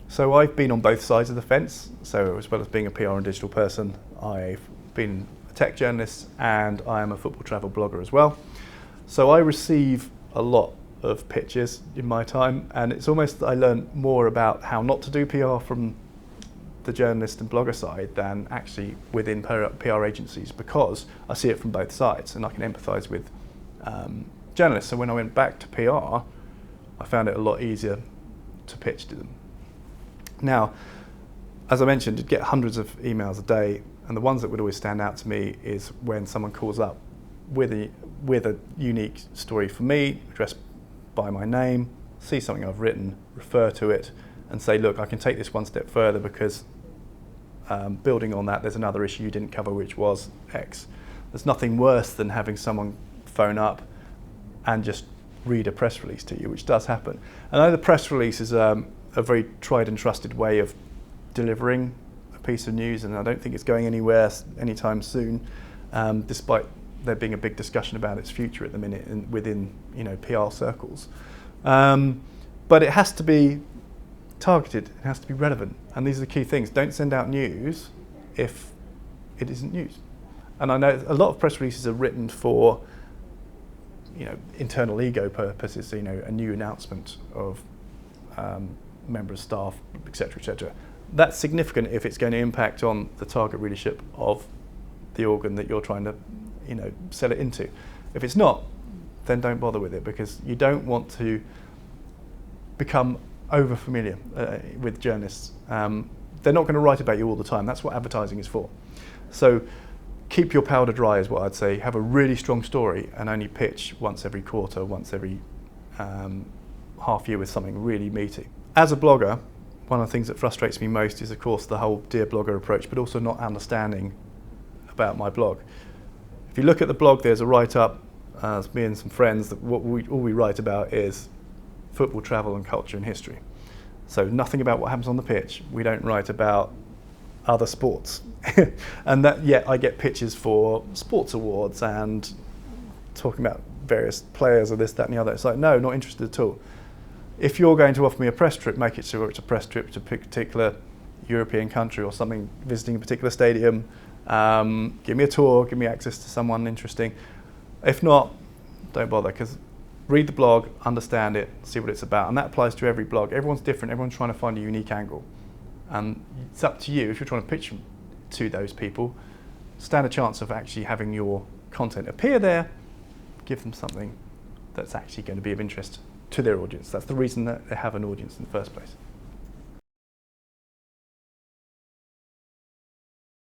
So I've been on both sides of the fence. So as well as being a PR and digital person, I've been a tech journalist and I am a football travel blogger as well. So I receive a lot of pitches in my time, and it's almost that I learn more about how not to do PR from the journalist and blogger side than actually within PR agencies, because I see it from both sides and I can empathise with journalists. So when I went back to PR, I found it a lot easier to pitch to them. Now, as I mentioned, you'd get hundreds of emails a day, and the ones that would always stand out to me is when someone calls up with a unique story for me, addressed by my name, see something I've written, refer to it, and say, look, I can take this one step further because building on that, there's another issue you didn't cover, which was X. There's nothing worse than having someone phone up and just read a press release to you, which does happen. I know the press release is a very tried and trusted way of delivering a piece of news, and I don't think it's going anywhere anytime soon, despite there being a big discussion about its future at the minute within PR circles. But it has to be targeted, it has to be relevant, and these are the key things. Don't send out news if it isn't news. And I know a lot of press releases are written for internal ego purposes, a new announcement of member of staff, etc., etc. That's significant if it's going to impact on the target readership of the organ that you're trying to sell it into. If it's not, then don't bother with it, because you don't want to become over familiar with journalists. They're not going to write about you all the time. That's what advertising is for. So keep your powder dry is what I'd say. Have a really strong story and only pitch once every quarter, once every half year with something really meaty. As a blogger, one of the things that frustrates me most is, of course, the whole Dear Blogger approach, but also not understanding about my blog. If you look at the blog, there's a write-up, as me and some friends, that all we write about is football, travel and culture and history. So nothing about what happens on the pitch. We don't write about other sports. And yet I get pitches for sports awards and talking about various players or this, that and the other. It's like, no, not interested at all. If you're going to offer me a press trip, make it sure it's a press trip to a particular European country or something, visiting a particular stadium. Give me a tour, give me access to someone interesting. If not, don't bother, because read the blog, understand it, see what it's about. And that applies to every blog. Everyone's different, everyone's trying to find a unique angle. And it's up to you, if you're trying to pitch to those people, stand a chance of actually having your content appear there, give them something that's actually going to be of interest to their audience. That's the reason that they have an audience in the first place.